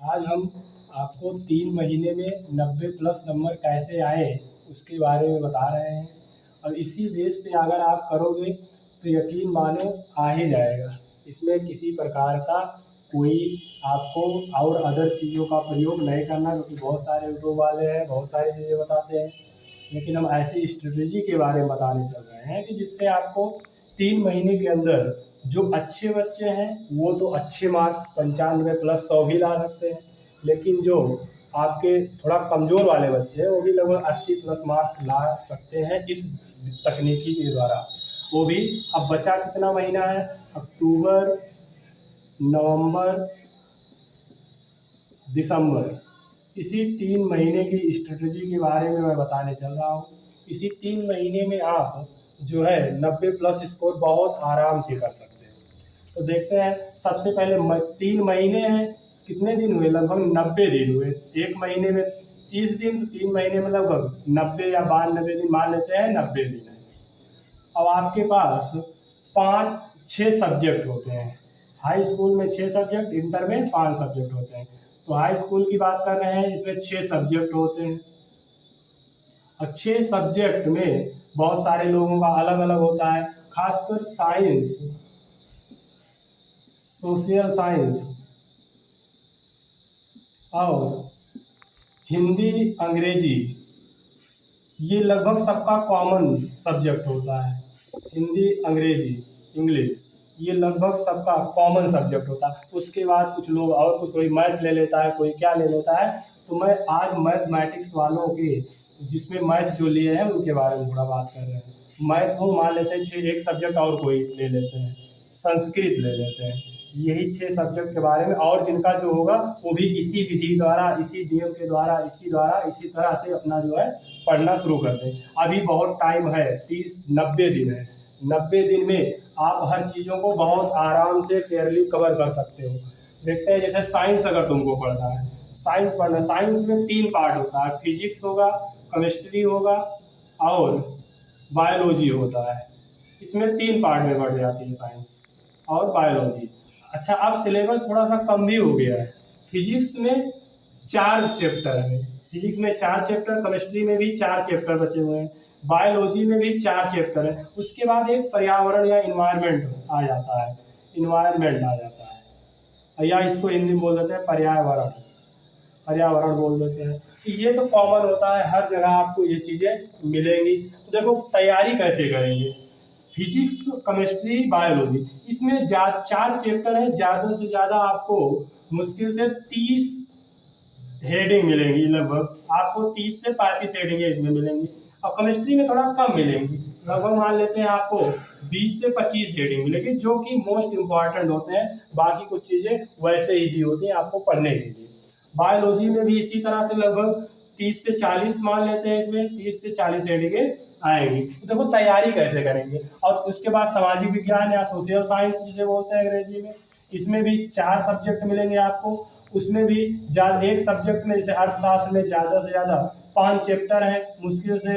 आज हम आपको 3 महीने में 90 प्लस नंबर कैसे आए उसके बारे में बता रहे हैं। और इसी बेस पे अगर आप करोगे तो यकीन मानो आ ही जाएगा। इसमें किसी प्रकार का कोई आपको और अदर चीज़ों का प्रयोग नहीं करना, क्योंकि बहुत सारे यूट्यूब वाले हैं, बहुत सारी चीज़ें बताते हैं, लेकिन हम ऐसी स्ट्रेटजी के बारे में बताने चल रहे हैं कि जिससे आपको 3 महीने के अंदर जो अच्छे बच्चे हैं वो तो अच्छे मार्क्स 95 प्लस 100 भी ला सकते हैं, लेकिन जो आपके थोड़ा कमज़ोर वाले बच्चे हैं वो भी लगभग 80 प्लस मार्क्स ला सकते हैं इस तकनीकी के द्वारा। वो भी अब बचा कितना महीना है, अक्टूबर, नवंबर, दिसंबर, इसी 3 महीने की स्ट्रेटजी के बारे में मैं बताने चल रहा हूँ। इसी 3 महीने में आप जो है 90 प्लस स्कोर बहुत आराम से कर सकते हैं। तो देखते हैं, सबसे पहले 3 महीने हैं, कितने दिन हुए, लगभग 90 दिन हुए। 1 महीने में 30 दिन, तो 3 महीने में लगभग 90 या 92 दिन, मान लेते हैं 90 दिन है। अब आपके पास 5-6 सब्जेक्ट होते हैं। हाई स्कूल में 6 सब्जेक्ट, इंटर में 5 सब्जेक्ट होते हैं। तो हाई स्कूल की बात कर रहे हैं, इसमें 6 सब्जेक्ट होते हैं। और 6 सब्जेक्ट में बहुत सारे लोगों का अलग अलग होता है, खासकर साइंस, सोशल साइंस और हिंदी, अंग्रेजी, ये लगभग सबका कॉमन सब्जेक्ट होता है। हिंदी, अंग्रेजी, इंग्लिश, ये लगभग सबका कॉमन सब्जेक्ट होता है। उसके बाद कुछ लोग और कुछ, कोई मैथ ले लेता है, कोई क्या ले लेता है। तो मैं आज मैथमेटिक्स वालों के, जिसमें मैथ जो लिए हैं उनके बारे में थोड़ा बात कर रहे हैं। मैथ हो, मान लेते हैं 6 एक सब्जेक्ट और कोई ले लेते हैं, संस्कृत ले लेते हैं, यही 6 सब्जेक्ट के बारे में। और जिनका जो होगा वो भी इसी विधि द्वारा, इसी नियम के द्वारा, इसी तरह से अपना जो है पढ़ना शुरू कर दें। अभी बहुत टाइम है, 90 दिन है। 90 दिन में आप हर चीज़ों को बहुत आराम से फेयरली कवर कर सकते हो। देखते हैं, जैसे साइंस अगर तुमको पढ़ना है, साइंस पढ़ना, साइंस में 3 पार्ट होता है, फिजिक्स होगा, केमिस्ट्री होगा और बायोलॉजी होता है। इसमें 3 पार्ट में बढ़ जाती है साइंस और बायोलॉजी। अच्छा, अब सिलेबस थोड़ा सा कम भी हो गया है। फिजिक्स में 4 चैप्टर है, फिजिक्स में 4 चैप्टर, केमिस्ट्री में भी 4 चैप्टर बचे हुए हैं, बायोलॉजी में भी 4 चैप्टर है। उसके बाद एक पर्यावरण या इन्वायरमेंट आ जाता है, इन्वायरमेंट आ जाता है, या इसको हिंदी में बोल देते हैं पर्यावरण, पर्यावरण बोल देते हैं। तो ये तो कॉमन होता है, हर जगह आपको ये चीज़ें मिलेंगी। तो देखो तैयारी कैसे करेंगे, फिजिक्स, केमिस्ट्री, बायोलॉजी, इसमें 4 चैप्टर है। ज़्यादा से ज़्यादा आपको मुश्किल से 30 हेडिंग मिलेंगी, लगभग आपको 30 से 35 हेडिंग इसमें मिलेंगी। और केमिस्ट्री में थोड़ा कम मिलेंगी, लगभग मान लेते हैं आपको 20 से 25 हेडिंग मिलेगी, जो कि मोस्ट इम्पॉर्टेंट होते हैं। बाकी कुछ चीज़ें वैसे ही दी होती हैं आपको पढ़ने के लिए। बायोलॉजी में भी इसी तरह से लगभग 30 से 40 मान लेते हैं, इसमें 30 से 40 हेडिंगें आएंगी। तो देखो तैयारी कैसे करेंगे। और उसके बाद सामाजिक विज्ञान या सोशल साइंस जिसे बोलते हैं अंग्रेजी में, इसमें भी 4 सब्जेक्ट मिलेंगे आपको। उसमें भी एक सब्जेक्ट में, जैसे अर्थशास्त्र में ज़्यादा से ज़्यादा 5 चैप्टर है, मुश्किल से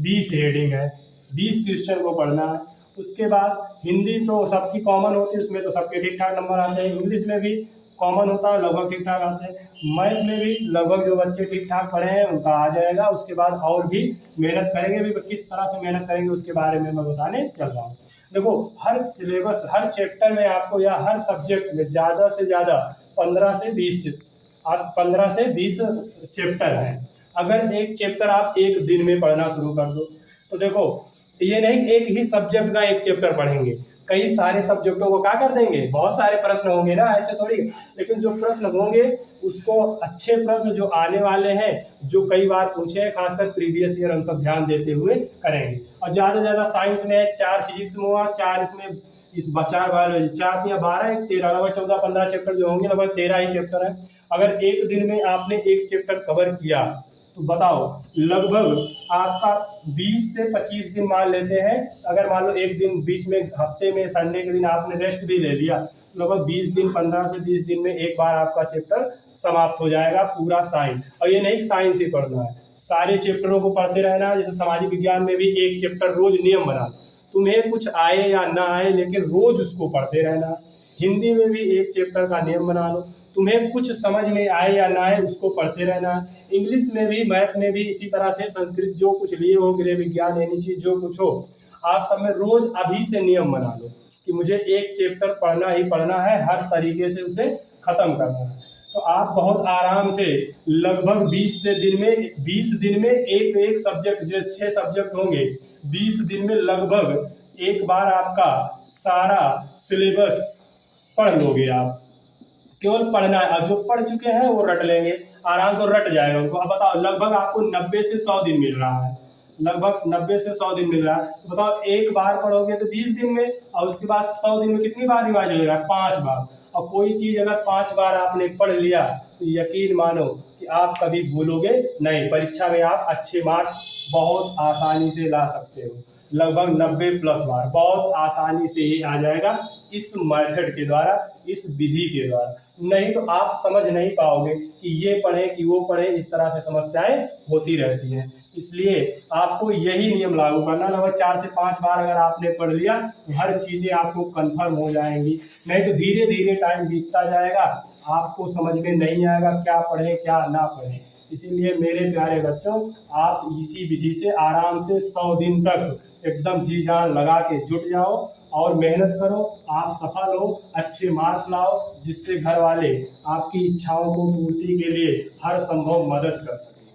20 हेडिंग है, 20 क्वेश्चन को पढ़ना है। उसके बाद हिंदी तो सबकी कॉमन होती है, उसमें तो सबके ठीक ठाक नंबर आते हैं। इंग्लिश में भी कॉमन होता है, लगभग ठीक ठाक आते हैं। मैथ में भी लगभग जो बच्चे ठीक ठाक पढ़े हैं उनका आ जाएगा। उसके बाद और भी मेहनत करेंगे, भी किस तरह से मेहनत करेंगे उसके बारे में मैं बताने चल रहा हूँ। देखो, हर सिलेबस, हर चैप्टर में आपको, या हर सब्जेक्ट में ज़्यादा से ज़्यादा 15 से 20 चैप्टर हैं। अगर एक चैप्टर आप एक दिन में पढ़ना शुरू कर दो, तो देखो ये नहीं एक ही सब्जेक्ट का एक चैप्टर पढ़ेंगे, कई सारे सब्जेक्टों को क्या कर देंगे, बहुत सारे प्रश्न होंगे ना, ऐसे थोड़ी। लेकिन जो प्रश्न होंगे उसको, अच्छे प्रश्न जो आने वाले हैं, जो कई बार पूछे हैं, खासकर प्रीवियस ईयर, हम सब ध्यान देते हुए करेंगे। और ज़्यादा से ज़्यादा साइंस में 4 फिजिक्स में हुआ, 4 इसमें इस बचाव बायोलॉजी, 4 या 12, 13, लगभग 14-15 चैप्टर जो होंगे, लगभग 13 ही चैप्टर है। अगर एक दिन में आपने एक चैप्टर कवर किया तो बताओ लगभग आपका 20 से 25 दिन मान लेते हैं। अगर मान लो एक दिन बीच में, हफ्ते में संडे के दिन आपने रेस्ट भी ले लिया, लगभग 20 दिन, 15 से 20 दिन में एक बार आपका चैप्टर समाप्त हो जाएगा, पूरा साइंस। और ये नहीं साइंस ही पढ़ना है, सारे चैप्टरों को पढ़ते रहना है। जैसे सामाजिक विज्ञान में भी एक चैप्टर रोज नियम बना, तुम्हें कुछ आए या ना आए लेकिन रोज उसको पढ़ते रहना। हिंदी में भी एक चैप्टर का नियम बना लो। तुम्हें कुछ समझ में आए या ना आए उसको पढ़ते रहना है। इंग्लिश में भी, मैथ में भी इसी तरह से, संस्कृत जो कुछ लिए हो, गृह विज्ञान, यानी चीज जो कुछ हो, आप सब में रोज अभी से नियम बना लो कि मुझे एक चैप्टर पढ़ना ही पढ़ना है, हर तरीके से उसे खत्म करना है। तो आप बहुत आराम से लगभग 20 दिन में एक एक सब्जेक्ट, जो 6 सब्जेक्ट होंगे, 20 दिन में लगभग एक बार आपका सारा सिलेबस पढ़ लोगे आप। केवल पढ़ना है, अब जो पढ़ चुके हैं वो रट लेंगे, आराम से रट जाएगा उनको। अब बताओ, लगभग आपको 90 से 100 दिन मिल रहा है, लगभग 90 से 100 दिन मिल रहा है। तो बताओ, एक बार पढ़ोगे तो 20 दिन में, और उसके बाद 100 दिन में कितनी बार रिवाइज हो जाएगा? 5 बार। और कोई चीज अगर 5 बार आपने पढ़ लिया तो यकीन मानो कि आप कभी भूलोगे नहीं, परीक्षा में आप अच्छे मार्क्स बहुत आसानी से ला सकते हो। लगभग 90+ बार बहुत आसानी से ही आ जाएगा इस मेथड के द्वारा, इस विधि के द्वारा। नहीं तो आप समझ नहीं पाओगे कि ये पढ़े कि वो पढ़े, इस तरह से समस्याएं होती रहती हैं। इसलिए आपको यही नियम लागू करना, लगभग 4 से 5 बार अगर आपने पढ़ लिया तो हर चीजें आपको कंफर्म हो जाएंगी। नहीं तो धीरे धीरे टाइम बीतता जाएगा, आपको समझ में नहीं आएगा क्या पढ़े क्या ना पढ़े। इसीलिए मेरे प्यारे बच्चों, आप इसी विधि से आराम से 100 दिन तक एकदम जी जान लगा के जुट जाओ और मेहनत करो, आप सफल हो, अच्छे मार्क्स लाओ, जिससे घर वाले आपकी इच्छाओं को पूर्ति के लिए हर संभव मदद कर सकें।